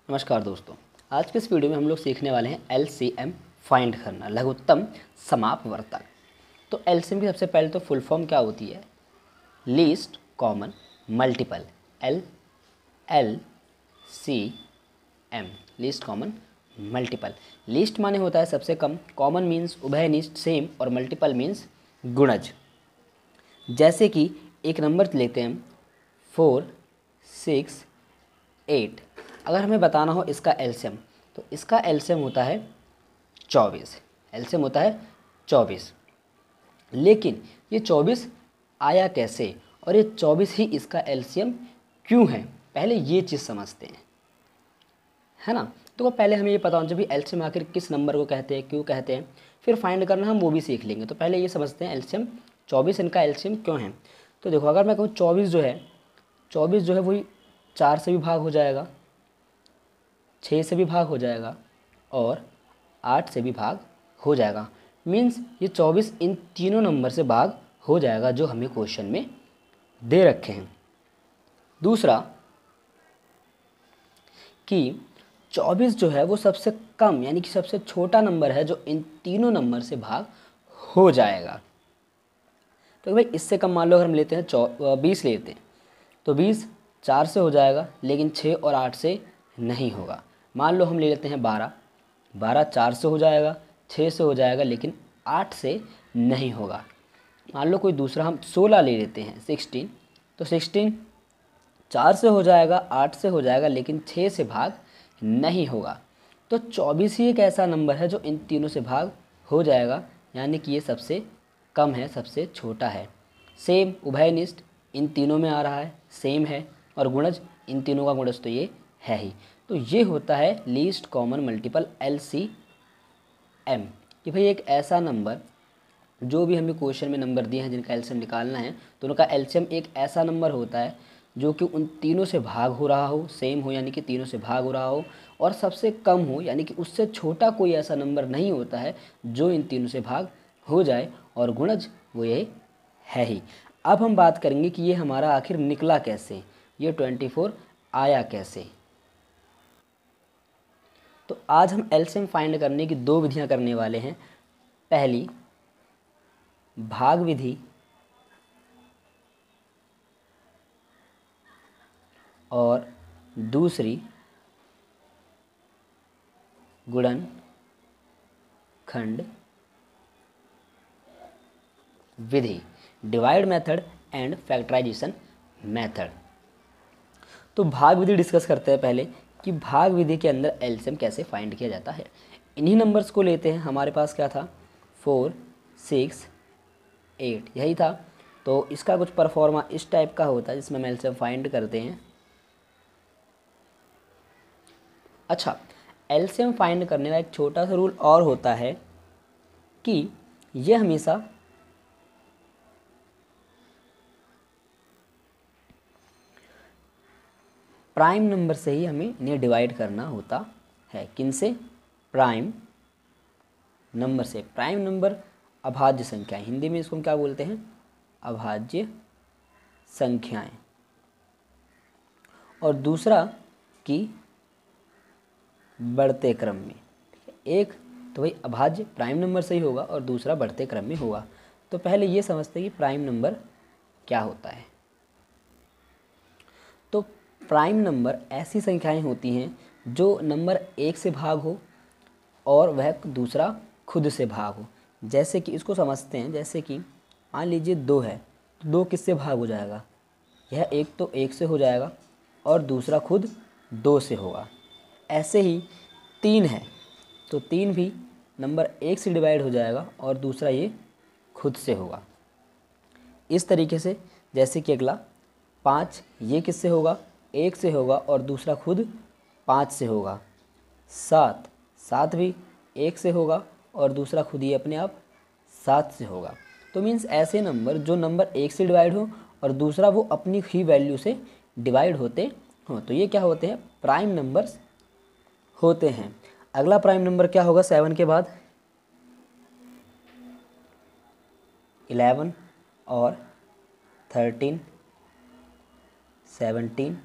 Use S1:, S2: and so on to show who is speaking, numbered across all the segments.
S1: नमस्कार दोस्तों, आज के इस वीडियो में हम लोग सीखने वाले हैं एलसीएम फाइंड करना, लघुत्तम समापवर्तक। तो एलसीएम की सबसे पहले तो फुल फॉर्म क्या होती है? Least common multiple, LCM, least common multiple. Least माने होता है सबसे कम, कॉमन मीन्स उभयनिष्ठ सेम, और मल्टीपल मीन्स गुणज। जैसे कि एक नंबर लेते हैं हम 4, 6, 8। अगर हमें बताना हो इसका एलसीएम, तो इसका एलसीएम होता है 24। एलसीएम होता है 24। लेकिन ये 24 आया कैसे, और ये 24 ही इसका एलसीएम क्यों है, पहले ये चीज़ समझते हैं, है ना। तो पहले हमें ये पता होना चाहिए एलसीएम आखिर किस नंबर को कहते हैं, क्यों कहते हैं, फिर फाइंड करना हम वो भी सीख लेंगे। तो पहले ये समझते हैं एलसीएम 24 इनका एलसीएम क्यों है। तो देखो, अगर मैं कहूँ 24 जो है वही 4 से भी भाग हो जाएगा, 6 से भी भाग हो जाएगा, और 8 से भी भाग हो जाएगा। मीन्स ये 24 इन तीनों नंबर से भाग हो जाएगा जो हमें क्वेश्चन में दे रखे हैं। दूसरा कि 24 जो है वो सबसे कम यानी कि सबसे छोटा नंबर है जो इन तीनों नंबर से भाग हो जाएगा। तो भाई इससे कम मान लो अगर हम लेते हैं 20 लेते हैं, तो 20 4 से हो जाएगा, लेकिन 6 और 8 से नहीं होगा। मान लो हम ले लेते हैं 12 4 से हो जाएगा, 6 से हो जाएगा, लेकिन 8 से नहीं होगा। मान लो कोई दूसरा हम 16 ले लेते हैं 16, तो 16 4 से हो जाएगा, 8 से हो जाएगा, लेकिन 6 से भाग नहीं होगा। तो 24 ही एक ऐसा नंबर है जो इन तीनों से भाग हो जाएगा, यानी कि ये सबसे कम है, सबसे छोटा है। सेम उभयनिष्ठ इन तीनों में आ रहा है, सेम है, और गुणज इन तीनों का गुणज तो ये है ही। तो ये होता है लीस्ट कॉमन मल्टीपल LCM, कि भाई एक ऐसा नंबर जो भी हमें क्वेश्चन में नंबर दिए हैं जिनका एलसीएम निकालना है, तो उनका एलसीएम एक ऐसा नंबर होता है जो कि उन तीनों से भाग हो रहा हो, सेम हो यानी कि तीनों से भाग हो रहा हो, और सबसे कम हो यानी कि उससे छोटा कोई ऐसा नंबर नहीं होता है जो इन तीनों से भाग हो जाए, और गुणज वो ये है ही। अब हम बात करेंगे कि ये हमारा आखिर निकला कैसे, ये 24 आया कैसे। तो आज हम एलसीएम फाइंड करने की 2 विधियां करने वाले हैं। पहली भाग विधि, और दूसरी गुणनखंड विधि, divide method and factorisation method. तो भाग विधि डिस्कस करते हैं पहले कि भाग विधि के अंदर एलसीएम कैसे फाइंड किया जाता है। इन्हीं नंबर्स को लेते हैं। हमारे पास क्या था, 4, 6, 8 यही था। तो इसका कुछ परफॉर्मा इस टाइप का होता है जिसमें हम एलसीएम फाइंड करते हैं। अच्छा, एलसीएम फाइंड करने का एक छोटा सा रूल और होता है कि ये हमेशा प्राइम नंबर से ही हमें इन्हें डिवाइड करना होता है। किनसे? प्राइम नंबर से। प्राइम नंबर अभाज्य संख्याएं, हिंदी में इसको हम क्या बोलते हैं? अभाज्य संख्याएं। और दूसरा कि बढ़ते क्रम में। एक तो भाई अभाज्य प्राइम नंबर से ही होगा, और दूसरा बढ़ते क्रम में होगा। तो पहले ये समझते हैं कि प्राइम नंबर क्या होता है। तो प्राइम नंबर ऐसी संख्याएं होती हैं जो नंबर 1 से भाग हो और वह दूसरा खुद से भाग हो। जैसे कि इसको समझते हैं, जैसे कि मान लीजिए 2 है, तो 2 किससे भाग हो जाएगा? यह एक तो 1 से हो जाएगा, और दूसरा खुद 2 से होगा। ऐसे ही 3 है, तो 3 भी नंबर 1 से डिवाइड हो जाएगा, और दूसरा ये खुद से होगा। इस तरीके से जैसे कि अगला 5, ये किससे होगा? 1 से होगा, और दूसरा खुद 5 से होगा। 7 भी 1 से होगा, और दूसरा खुद ही अपने आप 7 से होगा। तो मीन्स ऐसे नंबर जो नंबर 1 से डिवाइड हो और दूसरा वो अपनी ही वैल्यू से डिवाइड होते हों, तो ये क्या होते हैं? प्राइम नंबर्स होते हैं। अगला प्राइम नंबर क्या होगा 7 के बाद? 11 और 13, 17,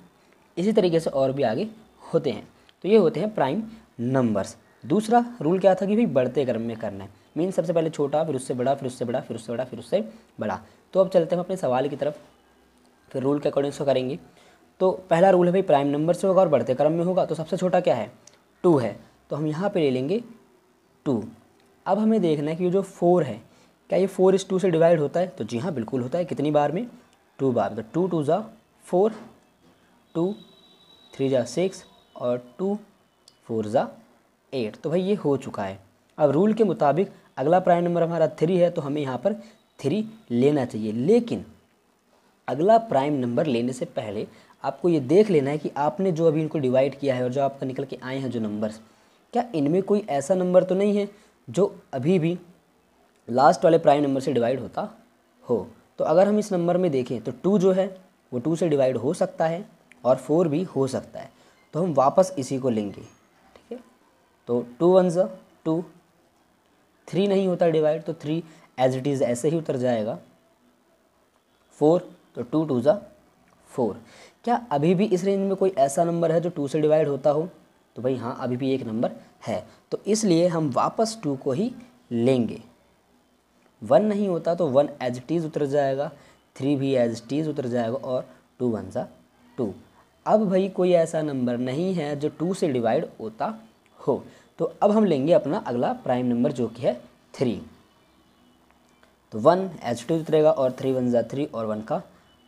S1: इसी तरीके से और भी आगे होते हैं। तो ये होते हैं प्राइम नंबर्स। दूसरा रूल क्या था कि भाई बढ़ते क्रम में करना है, मीन सबसे पहले छोटा, फिर उससे बड़ा, फिर उससे बड़ा, फिर उससे बड़ा, फिर उससे बड़ा। तो अब चलते हैं अपने सवाल की तरफ, फिर रूल के अकॉर्डिंग से करेंगे। तो पहला रूल है भाई प्राइम नंबर से होगा और बढ़ते क्रम में होगा। तो सबसे छोटा क्या है, 2 है, तो हम यहाँ पे ले लेंगे 2। अब हमें देखना है कि जो 4 है, क्या ये 4 इस 2 से डिवाइड होता है? तो जी हाँ, बिल्कुल होता है। कितनी बार में? 2 बार। तो 2 2 ज़ा 4, 2 3 ज़ा 6 और 2 4 ज़ा 8। तो भाई ये हो चुका है। अब रूल के मुताबिक अगला प्राइम नंबर हमारा 3 है, तो हमें यहाँ पर 3 लेना चाहिए। लेकिन अगला प्राइम नंबर लेने से पहले आपको ये देख लेना है कि आपने जो अभी इनको डिवाइड किया है और जो आपका निकल के आए हैं जो नंबर्स, क्या इनमें कोई ऐसा नंबर तो नहीं है जो अभी भी लास्ट वाले प्राइम नंबर से डिवाइड होता हो। तो अगर हम इस नंबर में देखें तो 2 जो है वो 2 से डिवाइड हो सकता है और 4 भी हो सकता है। तो हम वापस इसी को लेंगे, ठीक है। तो 2 1 ज़ा 2, 3 नहीं होता डिवाइड, तो 3 एज इट इज़ ऐसे ही उतर जाएगा। 4, तो 2 2 ज़ा 4। क्या अभी भी इस रेंज में कोई ऐसा नंबर है जो 2 से डिवाइड होता हो? तो भाई हाँ, अभी भी एक नंबर है। तो इसलिए हम वापस 2 को ही लेंगे। 1 नहीं होता तो 1 एज इट इज़ उतर जाएगा, 3 भी एज इट इज़ उतर जाएगा और 2 1 ज़ा 2। अब भाई कोई ऐसा नंबर नहीं है जो 2 से डिवाइड होता हो। तो अब हम लेंगे अपना अगला प्राइम नंबर जो कि है 3। तो 1 एज इट इज़ उतरेगा और 3 1 ज़ा 3 और 1 का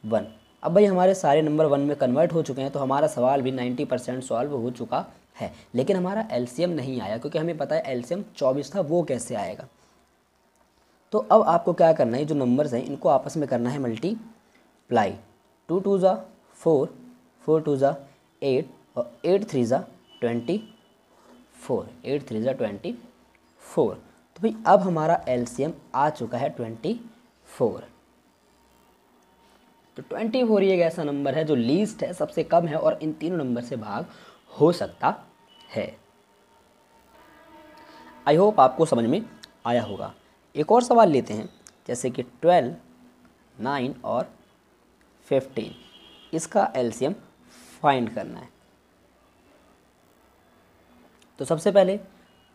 S1: 1। अब भाई हमारे सारे नंबर 1 में कन्वर्ट हो चुके हैं, तो हमारा सवाल भी 90% सॉल्व हो चुका है। लेकिन हमारा एलसीएम नहीं आया, क्योंकि हमें पता है एलसीएम 24 था, वो कैसे आएगा। तो अब आपको क्या करना है, जो नंबर्स हैं इनको आपस में करना है मल्टीप्लाई। 2 2 ज़ा 4, 4 2 ज़ा 8 और 8 3 ज़ा 24, 8 3 ज़ा 24। तो भाई अब हमारा एलसीएम आ चुका है 24। तो 24 ये एक ऐसा नंबर है जो लीस्ट है, सबसे कम है और इन तीनों नंबर से भाग हो सकता है। आई होप आपको समझ में आया होगा। एक और सवाल लेते हैं, जैसे कि 12, 9 और 15, इसका एलसीएम फाइंड करना है। तो सबसे पहले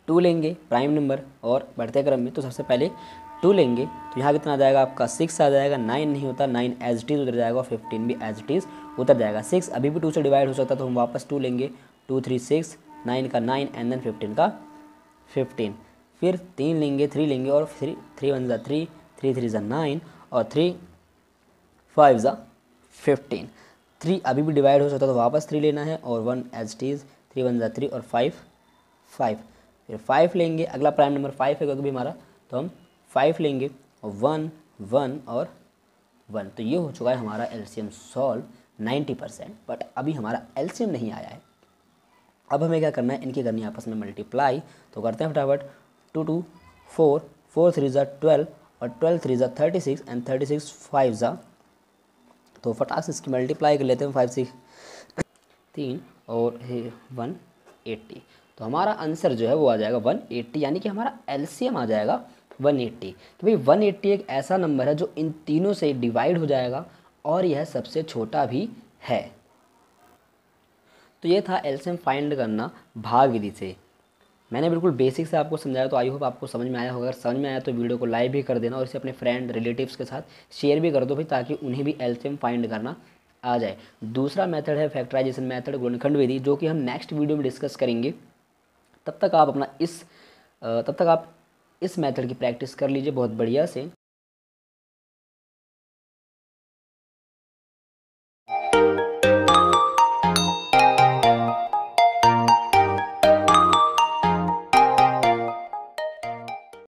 S1: 2 लेंगे प्राइम नंबर और बढ़ते क्रम में, तो सबसे पहले 2 लेंगे। तो यहाँ कितना आ जाएगा आपका 6 आ जाएगा। 9 नहीं होता, 9 एज इट इज़ उतर जाएगा और 15 भी एज इट इज़ उतर जाएगा। 6 अभी भी 2 से डिवाइड हो सकता है, तो हम वापस 2 लेंगे। 2 3 6, 9 का 9 एंड देन 15 का 15। फिर 3 लेंगे, 3 लेंगे और 3 1 ज़ा 3, 3 3 ज़ा 9 और 3 5 ज़ा 15। 3 अभी भी डिवाइड हो सकता है, तो वापस 3 लेना है और 1 एज इट इज़। 3 1 ज़ा 3 और 5 5। फिर 5 लेंगे, अगला प्राइम नंबर 5 है क्योंकि हमारा, तो हम 5 लेंगे और 1 1 और 1। तो ये हो चुका है हमारा एलसीएम सॉल्व 90%। बट अभी हमारा एलसीएम नहीं आया है। अब हमें क्या करना है, इनकी करनी है आपस में मल्टीप्लाई। तो करते हैं फटाफट। 2 2 4, 4 3 ज़ा 12 और 12 3 ज़ा 36 एंड 36 5 ज़ा, तो फटाक से इसकी मल्टीप्लाई कर लेते हैं। 5 6 3 और 180। तो हमारा आंसर जो है वो आ जाएगा 180, यानी कि हमारा एलसीएम आ जाएगा 180। कि भाई 180 एक ऐसा नंबर है जो इन तीनों से डिवाइड हो जाएगा और यह सबसे छोटा भी है। तो ये था एलसीएम फाइंड करना भाग विधि से। मैंने बिल्कुल बेसिक से आपको समझाया, तो आई होप आपको समझ में आया होगा। अगर समझ में आया तो वीडियो को लाइक भी कर देना और इसे अपने फ्रेंड रिलेटिव्स के साथ शेयर भी कर दो भाई, ताकि उन्हें भी एलसीएम फाइंड करना आ जाए। दूसरा मेथड है फैक्टराइजेशन मेथड, गुणनखंड विधि, जो कि हम नेक्स्ट वीडियो में डिस्कस करेंगे। तब तक आप इस मेथड की प्रैक्टिस कर लीजिए बहुत बढ़िया से।